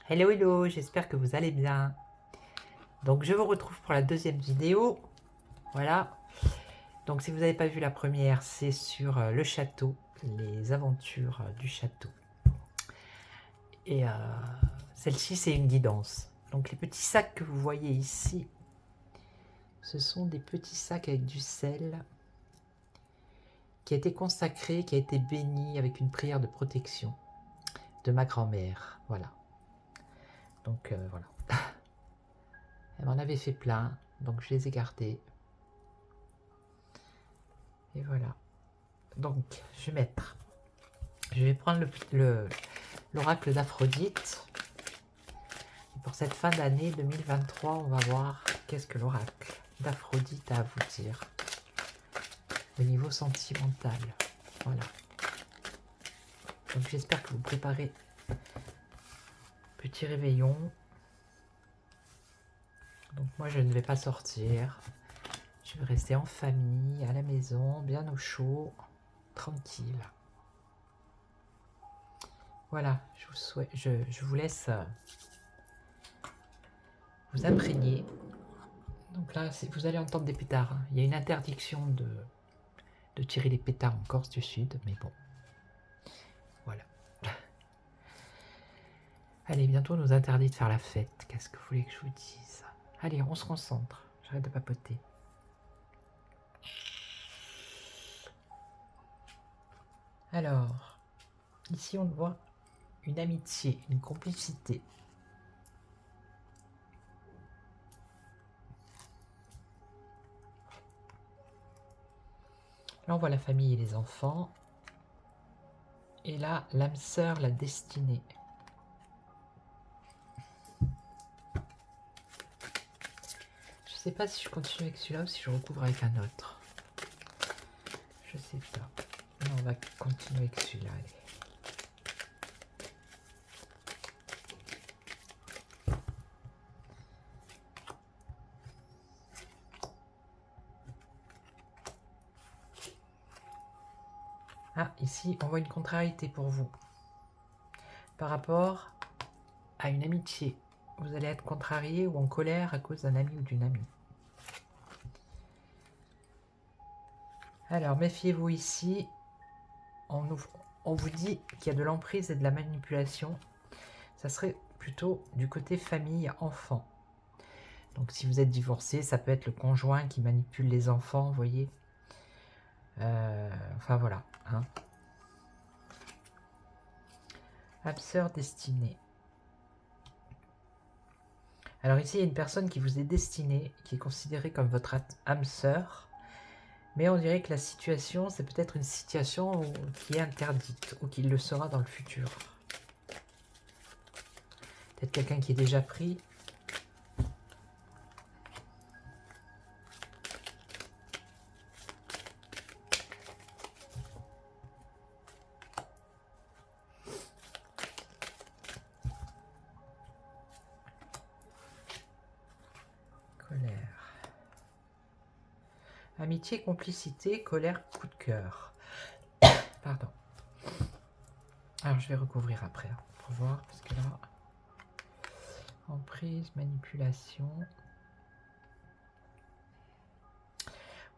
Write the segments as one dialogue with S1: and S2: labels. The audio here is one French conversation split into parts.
S1: Hello hello, j'espère que vous allez bien. Donc je vous retrouve pour la deuxième vidéo. Voilà. Donc si vous n'avez pas vu la première, c'est sur le château, les aventures du château. Et celle-ci, c'est une guidance. Donc les petits sacs que vous voyez ici, ce sont des petits sacs avec du sel qui a été consacré, qui a été béni avec une prière de protection de ma grand-mère. Voilà. Donc voilà. Elle m'en avait fait plein, donc je les ai gardés. Et voilà. Donc, je vais prendre l'oracle d'Aphrodite. Et pour cette fin d'année 2023, on va voir qu'est-ce que l'oracle d'Aphrodite a à vous dire au niveau sentimental. Voilà. Donc j'espère que vous préparez petit réveillon. Donc moi je ne vais pas sortir. Je vais rester en famille, à la maison, bien au chaud, tranquille. Voilà, je vous laisse vous imprégner. Donc là, vous allez entendre des pétards. Il y a une interdiction de tirer les pétards en Corse du Sud, mais bon, voilà. Allez, bientôt on nous interdit de faire la fête. Qu'est-ce que vous voulez que je vous dise? Allez, on se concentre. J'arrête de papoter. Alors, ici on voit une amitié, une complicité. Là, on voit la famille et les enfants. Et là, l'âme sœur, la destinée. Je sais pas si je continue avec celui-là ou si je recouvre avec un autre. Je sais pas. Mais on va continuer avec celui-là, allez. Ah, ici, on voit une contrariété pour vous. Par rapport à une amitié. Vous allez être contrarié ou en colère à cause d'un ami ou d'une amie. Alors, méfiez-vous ici. On vous dit qu'il y a de l'emprise et de la manipulation. Ça serait plutôt du côté famille-enfant. Donc, si vous êtes divorcé, ça peut être le conjoint qui manipule les enfants, vous voyez. Enfin, voilà. Hein. Âme sœur destinée. Alors ici, il y a une personne qui vous est destinée, qui est considérée comme votre âme sœur. Mais on dirait que la situation, c'est peut-être une situation qui est interdite, ou qui le sera dans le futur. Peut-être quelqu'un qui est déjà pris. Colère. Amitié, complicité, colère, coup de cœur. Pardon. Alors je vais recouvrir après, pour voir, parce que là... Emprise, manipulation...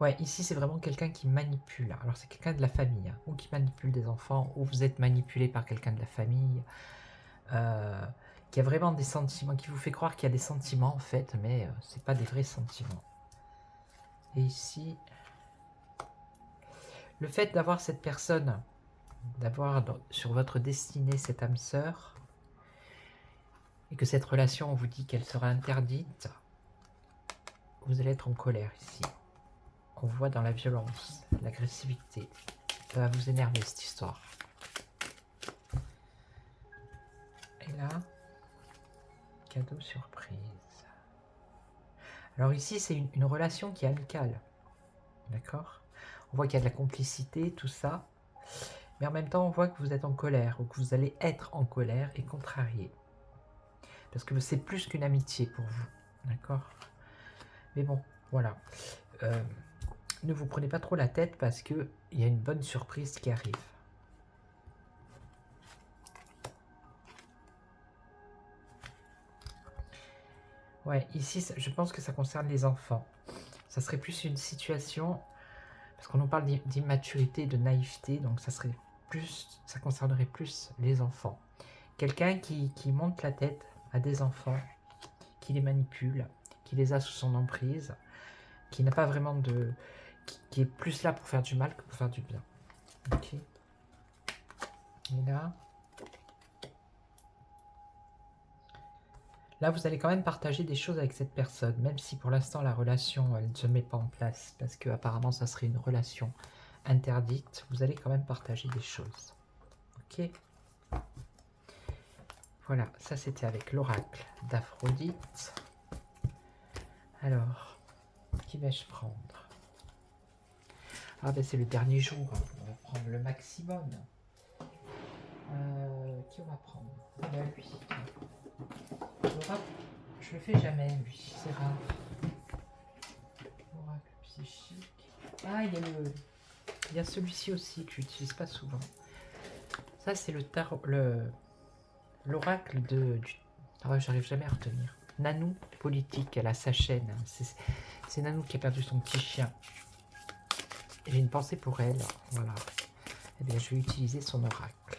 S1: Ouais, ici c'est vraiment quelqu'un qui manipule. Alors c'est quelqu'un de la famille, hein, ou qui manipule des enfants, ou vous êtes manipulé par quelqu'un de la famille, qui a vraiment des sentiments, qui vous fait croire qu'il y a des sentiments en fait, mais c'est pas des vrais sentiments. Et ici, le fait d'avoir cette personne, d'avoir sur votre destinée cette âme sœur, et que cette relation, on vous dit qu'elle sera interdite, vous allez être en colère ici. On voit dans la violence, l'agressivité. Ça va vous énerver cette histoire. Et là, cadeau surprise. Alors ici, c'est une relation qui est amicale. D'accord? On voit qu'il y a de la complicité, tout ça. Mais en même temps, on voit que vous êtes en colère, ou que vous allez être en colère et contrarié. Parce que c'est plus qu'une amitié pour vous. D'accord? Mais bon, voilà. Ne vous prenez pas trop la tête parce qu'il y a une bonne surprise qui arrive. Ouais, ici, je pense que ça concerne les enfants. Ça serait plus une situation, parce qu'on nous parle d'immaturité, de naïveté, donc ça serait plus, ça concernerait plus les enfants. Quelqu'un qui monte la tête à des enfants, qui les manipule, qui les a sous son emprise, qui n'a pas vraiment de... qui est plus là pour faire du mal que pour faire du bien. Ok. Et là, vous allez quand même partager des choses avec cette personne, même si pour l'instant la relation, elle ne se met pas en place, parce que apparemment ça serait une relation interdite, vous allez quand même partager des choses. Ok. Voilà, ça c'était avec l'oracle d'Aphrodite. Alors, qui vais-je prendre? Ah ben c'est le dernier jour, hein. On va prendre le maximum. Qui on va prendre? Ah ben lui. L'oracle, je le fais jamais, lui, c'est rare. L'oracle psychique. Ah, il y a celui-ci aussi que j'utilise pas souvent. Ça c'est le tarot, l'oracle du... Ah, j'arrive jamais à retenir. Nanou politique, elle a sa chaîne. C'est Nanou qui a perdu son petit chien. J'ai une pensée pour elle, voilà. Eh bien, je vais utiliser son oracle.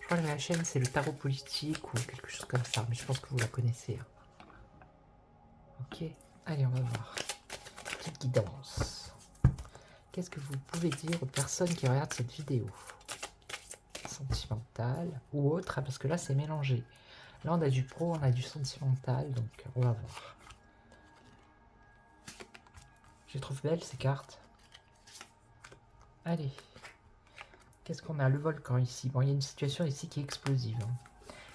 S1: Je crois que la chaîne, c'est le tarot politique ou quelque chose comme ça, mais je pense que vous la connaissez. Ok, allez, on va voir. Petite guidance. Qu'est-ce que vous pouvez dire aux personnes qui regardent cette vidéo? Sentimentale ou autre, parce que là, c'est mélangé. Là, on a du pro, on a du sentimental, donc on va voir. Je les trouve belles, ces cartes. Allez. Qu'est-ce qu'on a? Le volcan ici. Bon, il y a une situation ici qui est explosive. Hein.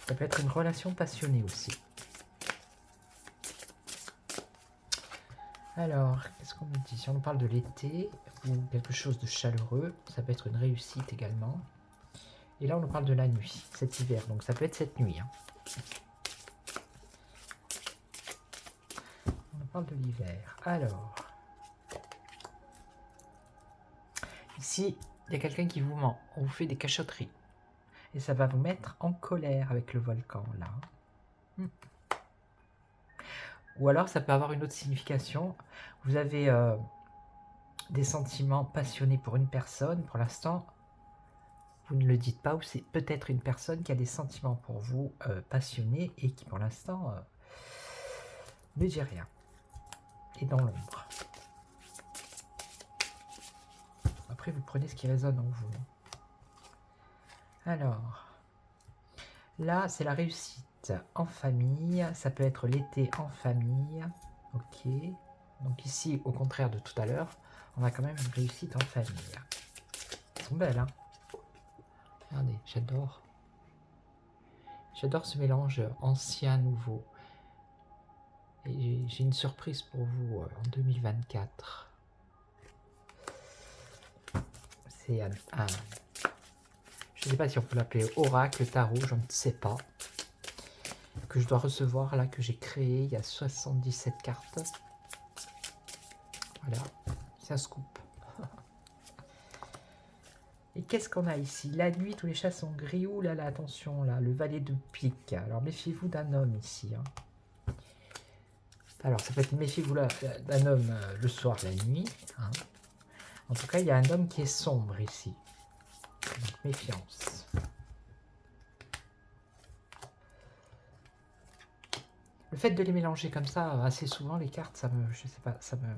S1: Ça peut être une relation passionnée aussi. Alors, qu'est-ce qu'on nous dit? Si on nous parle de l'été ou quelque chose de chaleureux, ça peut être une réussite également. Et là, on nous parle de la nuit, cet hiver. Donc, ça peut être cette nuit. Hein. On nous parle de l'hiver. Alors, ici, il y a quelqu'un qui vous ment. On vous fait des cachotteries. Et ça va vous mettre en colère avec le volcan, là. Ou alors, ça peut avoir une autre signification. Vous avez des sentiments passionnés pour une personne. Pour l'instant, vous ne le dites pas. Ou c'est peut-être une personne qui a des sentiments pour vous passionnés et qui, pour l'instant, ne dit rien. Et dans l'ombre. Après, vous prenez ce qui résonne en vous. Alors, là, c'est la réussite en famille. Ça peut être l'été en famille. Ok. Donc ici, au contraire de tout à l'heure, on a quand même une réussite en famille. Elles sont belles, hein? Regardez, j'adore. J'adore ce mélange ancien-nouveau. Et j'ai une surprise pour vous en 2024. C'est un je ne sais pas si on peut l'appeler oracle, tarot, je ne sais pas. Que je dois recevoir là, que j'ai créé. Il y a 77 cartes. Voilà, c'est un scoop. Et qu'est-ce qu'on a ici? La nuit, tous les chats sont gris. Ouh là là, attention là, le valet de pique. Alors méfiez-vous d'un homme ici. Hein. Alors ça peut être méfiez-vous d'un homme le soir, la nuit. Hein. En tout cas, il y a un homme qui est sombre ici. Donc méfiance. Le fait de les mélanger comme ça, assez souvent, les cartes, ça me... Je sais pas, ça me...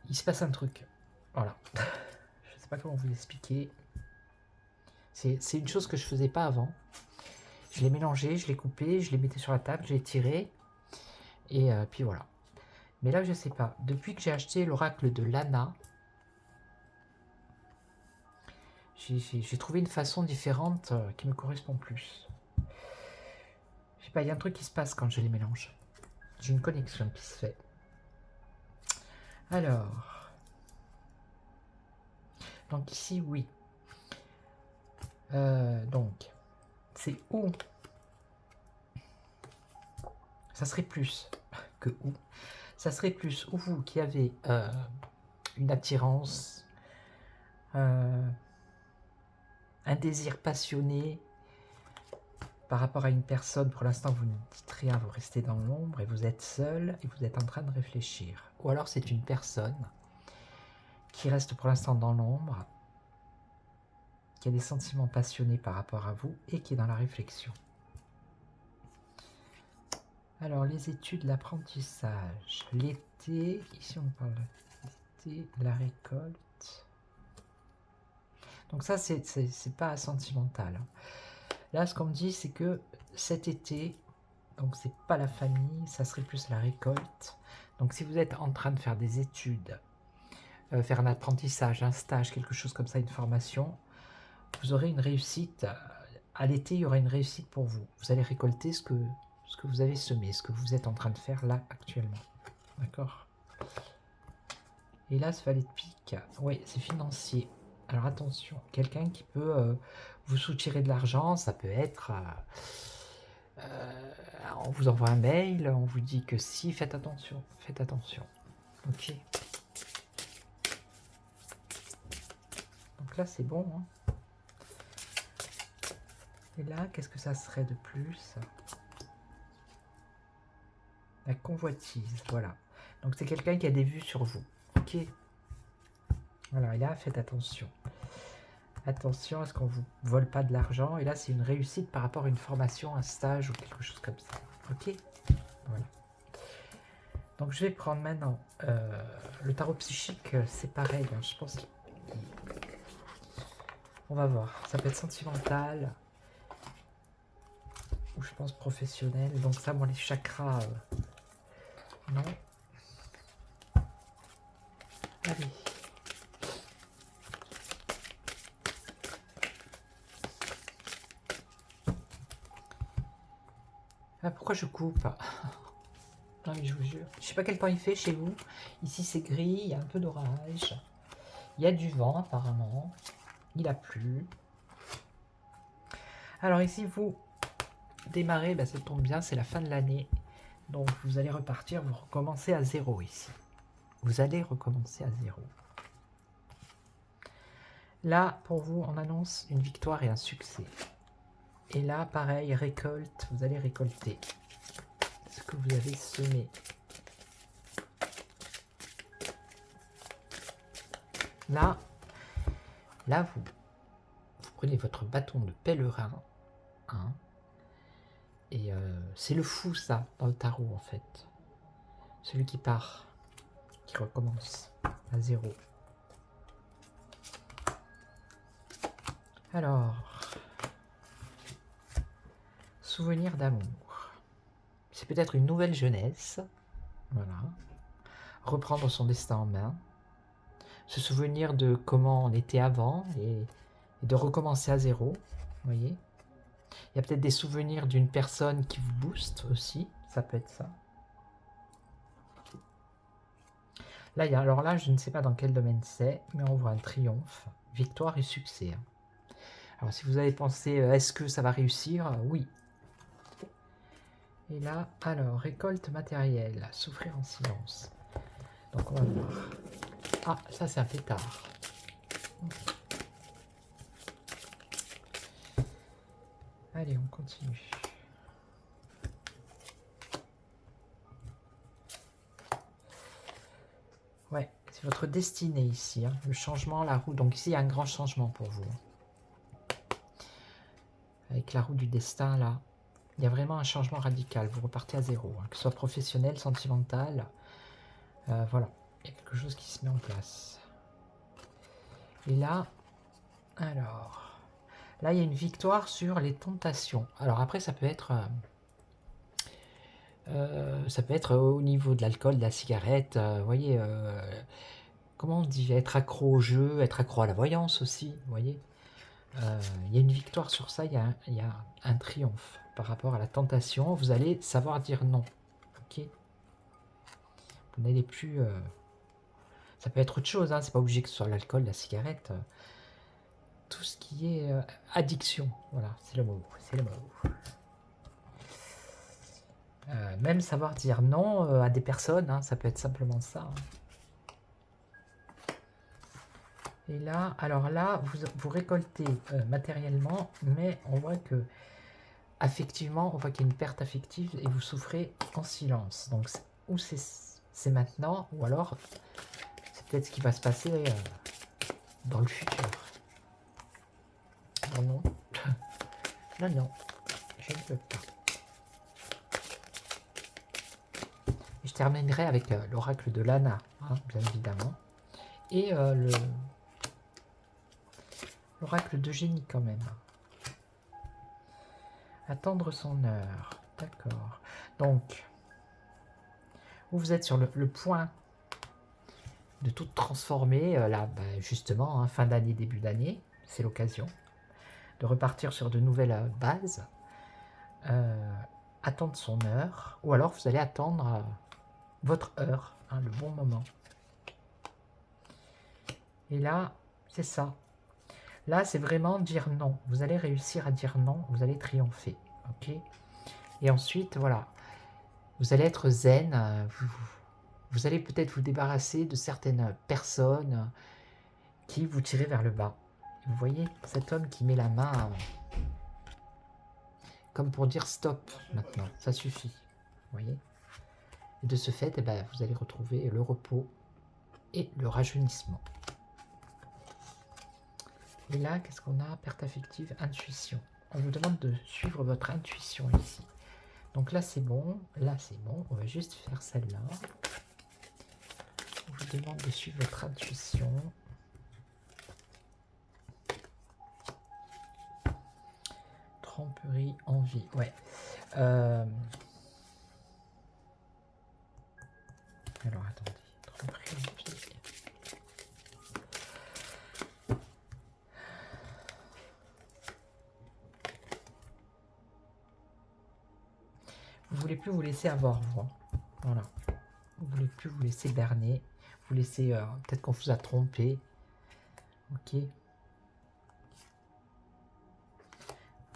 S1: Il se passe un truc. Voilà. Je sais pas comment vous l'expliquer. C'est une chose que je faisais pas avant. Je les mélangeais, je les coupais, je les mettais sur la table, je les tirais. Et puis voilà. Mais là, je sais pas. Depuis que j'ai acheté l'oracle de Lana, j'ai trouvé une façon différente qui me correspond plus. Je sais pas, il y a un truc qui se passe quand je les mélange. J'ai une connexion qui se fait. Alors. Donc ici, oui. Donc, c'est où? Ça serait plus que où. Ça serait plus ou vous qui avez une attirance, un désir passionné, par rapport à une personne, pour l'instant vous ne dites rien, vous restez dans l'ombre et vous êtes seul et vous êtes en train de réfléchir. Ou alors c'est une personne qui reste pour l'instant dans l'ombre, qui a des sentiments passionnés par rapport à vous et qui est dans la réflexion. Alors les études, l'apprentissage, l'été, ici on parle de l'été, la récolte. Donc ça c'est pas sentimental. Là ce qu'on me dit c'est que cet été, donc c'est pas la famille, ça serait plus la récolte. Donc si vous êtes en train de faire des études, faire un apprentissage, un stage, quelque chose comme ça, une formation, vous aurez une réussite. À l'été, il y aura une réussite pour vous. Vous allez récolter ce que vous avez semé, ce que vous êtes en train de faire là actuellement. D'accord? Et là, ce valet de pique, oui, c'est financier. Alors attention, quelqu'un qui peut vous soutirer de l'argent, ça peut être... on vous envoie un mail, on vous dit que si, faites attention, faites attention. Ok. Donc là, c'est bon. Hein. Et là, qu'est-ce que ça serait de plus? La convoitise, voilà. Donc c'est quelqu'un qui a des vues sur vous. Ok. Voilà, et là, faites attention. Attention à ce qu'on ne vous vole pas de l'argent. Et là, c'est une réussite par rapport à une formation, un stage ou quelque chose comme ça. Ok. Voilà. Donc je vais prendre maintenant le tarot psychique, c'est pareil. Hein, je pense qu'on va voir. Ça peut être sentimental ou je pense professionnel. Donc ça, moi, les chakras, non. Allez. Ah, pourquoi je coupe? Non mais je vous jure. Je sais pas quel temps il fait chez vous. Ici c'est gris, il y a un peu d'orage. Il y a du vent apparemment. Il a plu. Alors ici vous démarrez, ben, ça tombe bien, c'est la fin de l'année. Donc vous allez repartir, vous recommencez à zéro ici. Vous allez recommencer à zéro. Là, pour vous, on annonce une victoire et un succès. Et là, pareil, récolte, vous allez récolter ce que vous avez semé. Là, vous prenez votre bâton de pèlerin, hein, et c'est le fou, ça, dans le tarot, en fait. Celui qui part, qui recommence à zéro. Alors, souvenir d'amour. C'est peut-être une nouvelle jeunesse. Voilà. Reprendre son destin en main. Se souvenir de comment on était avant et de recommencer à zéro. Vous voyez ? Il y a peut-être des souvenirs d'une personne qui vous booste aussi. Ça peut être ça. Là, alors là, je ne sais pas dans quel domaine c'est, mais on voit un triomphe, victoire et succès. Alors, si vous avez pensé, est-ce que ça va réussir? Oui. Et là, alors, récolte matérielle, souffrir en silence. Donc, on va voir. Ah, ça, c'est un pétard. Allez, on continue. Ouais, c'est votre destinée ici. Hein. Le changement, la roue. Donc ici, il y a un grand changement pour vous. Avec la roue du destin, là, il y a vraiment un changement radical. Vous repartez à zéro. Hein. Que ce soit professionnel, sentimental. Voilà, il y a quelque chose qui se met en place. Et là, alors... Là, il y a une victoire sur les tentations. Alors après, ça peut être au niveau de l'alcool, de la cigarette. Vous voyez, comment on dit? Être accro au jeu, être accro à la voyance aussi. Vous voyez, il y a une victoire sur ça. Il y a un triomphe par rapport à la tentation. Vous allez savoir dire non. Ok. Vous n'allez plus. Ça peut être autre chose. Hein, c'est pas obligé que ce soit l'alcool, la cigarette. Tout ce qui est addiction, voilà, c'est le mot, c'est le mot. Même savoir dire non à des personnes, hein, ça peut être simplement ça. Hein. Et là, alors là, vous récoltez matériellement, mais on voit que affectivement, on voit qu'il y a une perte affective et vous souffrez en silence. Donc, ou c'est maintenant, ou alors c'est peut-être ce qui va se passer dans le futur. Oh non. Non, non, je ne peux pas. Et je terminerai avec l'oracle de Lana, hein, bien évidemment. Et l'oracle de Génie quand même. Attendre son heure. D'accord. Donc, vous êtes sur le point de tout transformer. Là, justement, hein, fin d'année, début d'année, c'est l'occasion de repartir sur de nouvelles bases. Attendre son heure. Ou alors, vous allez attendre votre heure, hein, le bon moment. Et là, c'est ça. Là, c'est vraiment dire non. Vous allez réussir à dire non, vous allez triompher. Ok. Et ensuite, voilà. Vous allez être zen. Vous allez peut-être vous débarrasser de certaines personnes qui vous tirent vers le bas. Vous voyez, cet homme qui met la main comme pour dire stop maintenant, ça suffit. Vous voyez. Et de ce fait, eh ben, vous allez retrouver le repos et le rajeunissement. Et là, qu'est-ce qu'on a? Perte affective, intuition. On vous demande de suivre votre intuition ici. Donc là, c'est bon. Là, c'est bon. On va juste faire celle-là. On vous demande de suivre votre intuition. Tromperie, envie. Ouais. Alors, attendez. Tromperie, envie. Vous voulez plus vous laisser avoir, vous. Voilà. Vous voulez plus vous laisser berner. Vous laissez... peut-être qu'on vous a trompé. Ok.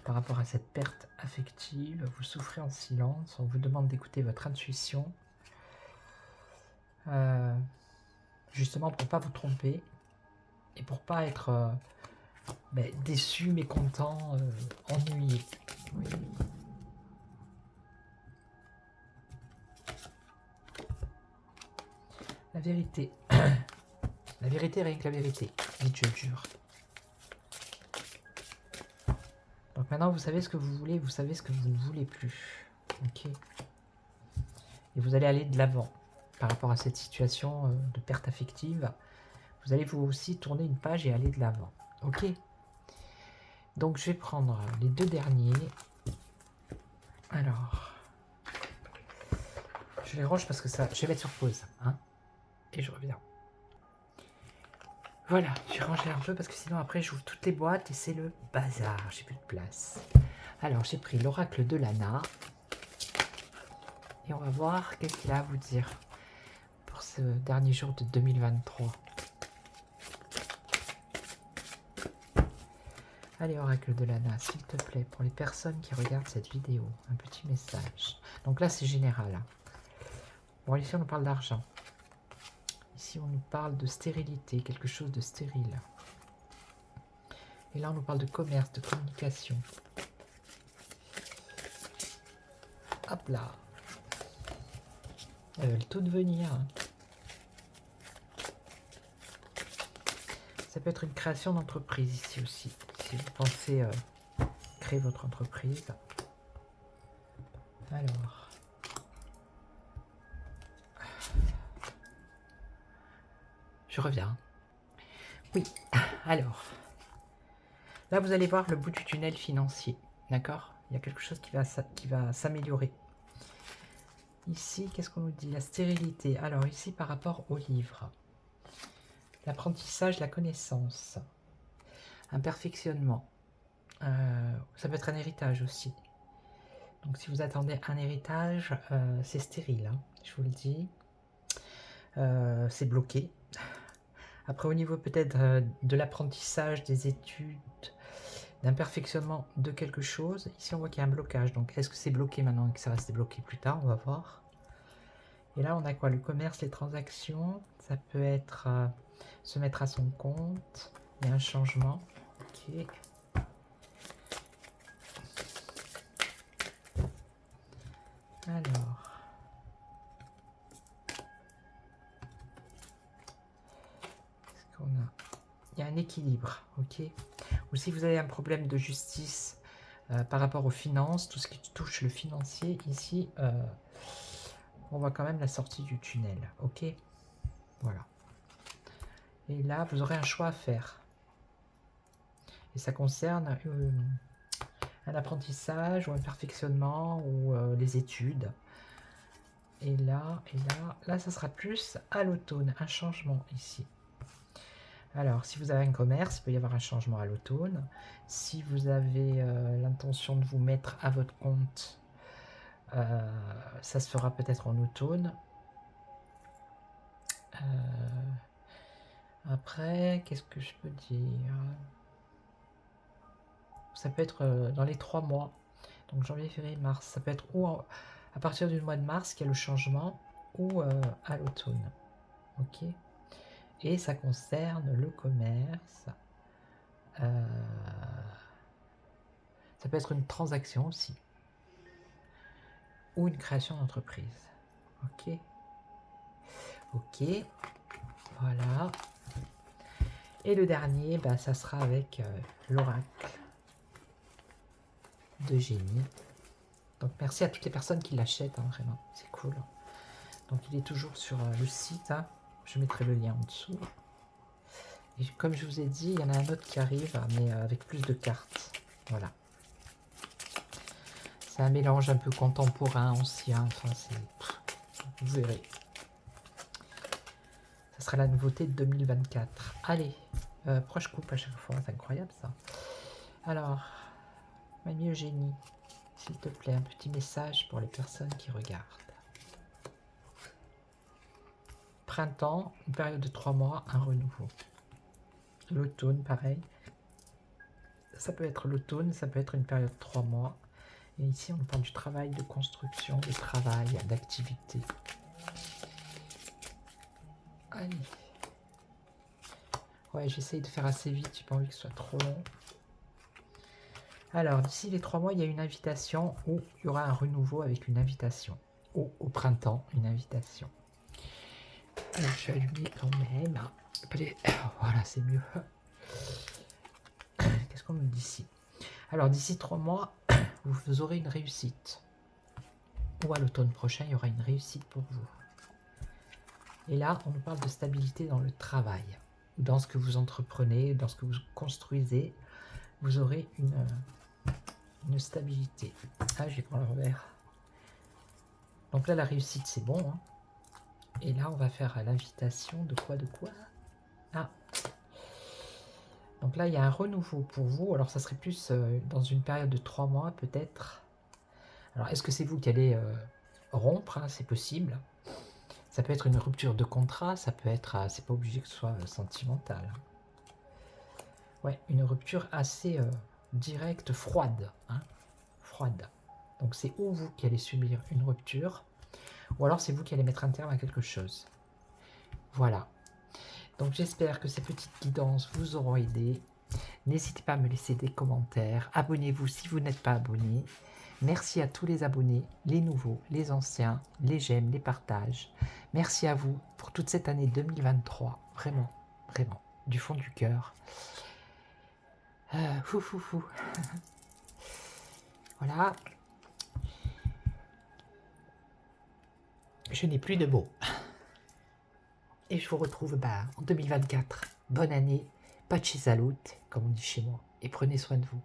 S1: Par rapport à cette perte affective, vous souffrez en silence. On vous demande d'écouter votre intuition. Justement pour ne pas vous tromper. Et pour ne pas être déçu, mécontent, ennuyé. Oui. La vérité. La vérité, rien que la vérité. Dites, je jure. Donc maintenant, vous savez ce que vous voulez, vous savez ce que vous ne voulez plus. Ok. Et vous allez aller de l'avant par rapport à cette situation de perte affective. Vous allez vous aussi tourner une page et aller de l'avant. Ok. Donc je vais prendre les deux derniers. Alors. Je les range parce que ça. Je vais mettre sur pause. Hein. Et je reviens. Voilà, j'ai rangé un peu parce que sinon après j'ouvre toutes les boîtes et c'est le bazar, j'ai plus de place. Alors j'ai pris l'oracle de Lana et on va voir qu'est-ce qu'il a à vous dire pour ce dernier jour de 2023. Allez, oracle de Lana, s'il te plaît, pour les personnes qui regardent cette vidéo, un petit message. Donc là c'est général. Hein. Bon, ici on nous parle d'argent. Ici, on nous parle de stérilité, quelque chose de stérile. Et là, on nous parle de commerce, de communication. Hop là. Elles veulent tout devenir. Ça peut être une création d'entreprise ici aussi. Si vous pensez créer votre entreprise. Alors. Je reviens. Oui, alors. Là, vous allez voir le bout du tunnel financier. D'accord? Il y a quelque chose qui va s'améliorer. Ici, qu'est-ce qu'on nous dit? La stérilité. Alors, ici, par rapport au livre. L'apprentissage, la connaissance. Un perfectionnement. Ça peut être un héritage aussi. Donc, si vous attendez un héritage, c'est stérile. Hein, je vous le dis. C'est bloqué. Après, au niveau peut-être de l'apprentissage, des études, d'un perfectionnement de quelque chose, ici on voit qu'il y a un blocage. Donc, est-ce que c'est bloqué maintenant et que ça va se débloquer plus tard? On va voir. Et là, on a quoi? Le commerce, les transactions. Ça peut être se mettre à son compte. Il y a un changement. Ok. Alors. Qu'est-ce qu'on a? Il y a un équilibre, ok? Ou si vous avez un problème de justice par rapport aux finances, tout ce qui touche le financier, ici, on voit quand même la sortie du tunnel, ok? Voilà. Et là, vous aurez un choix à faire. Et ça concerne un apprentissage ou un perfectionnement ou les études. Et là, ça sera plus à l'automne, un changement ici. Alors, si vous avez un commerce, il peut y avoir un changement à l'automne. Si vous avez l'intention de vous mettre à votre compte, ça se fera peut-être en automne. Après, qu'est-ce que je peux dire? Ça peut être dans les 3 mois. Donc janvier, février, mars. Ça peut être ou à partir du mois de mars qu'il y a le changement, ou à l'automne. Ok. Et ça concerne le commerce. Ça peut être une transaction aussi. Ou une création d'entreprise. Ok. Ok. Voilà. Et le dernier, bah, ça sera avec l'oracle de génie. Donc merci à toutes les personnes qui l'achètent, hein, vraiment. C'est cool. Donc il est toujours sur le site. Hein. Je mettrai le lien en dessous. Et comme je vous ai dit, il y en a un autre qui arrive, mais avec plus de cartes. Voilà. C'est un mélange un peu contemporain, ancien. Enfin, c'est... Vous verrez. Ça sera la nouveauté de 2024. Allez, pourquoi je coupe à chaque fois? C'est incroyable ça. Alors, Mamie Eugénie, s'il te plaît, un petit message pour les personnes qui regardent. Printemps, une période de 3 mois, un renouveau. L'automne, pareil. Ça peut être l'automne, ça peut être une période de 3 mois. Et ici, on parle du travail, de construction, de travail, d'activité. Allez. Ouais, j'essaye de faire assez vite, j'ai pas envie que ce soit trop long. Alors, d'ici les 3 mois, il y a une invitation ou il y aura un renouveau avec une invitation. Ou au printemps, une invitation. Alors, je vais allumer quand même. Voilà, c'est mieux. Qu'est-ce qu'on me dit ici? Alors, d'ici 3 mois, vous aurez une réussite. Ou à l'automne prochain, il y aura une réussite pour vous. Et là, on nous parle de stabilité dans le travail. Dans ce que vous entreprenez, dans ce que vous construisez, vous aurez une stabilité. Ah, j'ai pris le revers. Donc là, la réussite, c'est bon. Hein. Et là, on va faire l'invitation de quoi? Ah. Donc là, il y a un renouveau pour vous. Alors, ça serait plus dans une période de 3 mois, peut-être. Alors, est-ce que c'est vous qui allez rompre? Hein, c'est possible. Ça peut être une rupture de contrat. Ça peut être... c'est pas obligé que ce soit sentimental. Ouais, une rupture assez directe, froide. Hein, froide. Donc, c'est ou vous qui allez subir une rupture, ou alors c'est vous qui allez mettre un terme à quelque chose. Voilà. Donc j'espère que ces petites guidances vous auront aidé. N'hésitez pas à me laisser des commentaires. Abonnez-vous si vous n'êtes pas abonné. Merci à tous les abonnés, les nouveaux, les anciens, les j'aime, les partages. Merci à vous pour toute cette année 2023. Vraiment, vraiment, du fond du cœur. Voilà. Je n'ai plus de mots. Et je vous retrouve en 2024. Bonne année, pace salute, comme on dit chez moi. Et prenez soin de vous.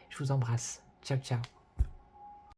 S1: Je vous embrasse. Ciao, ciao.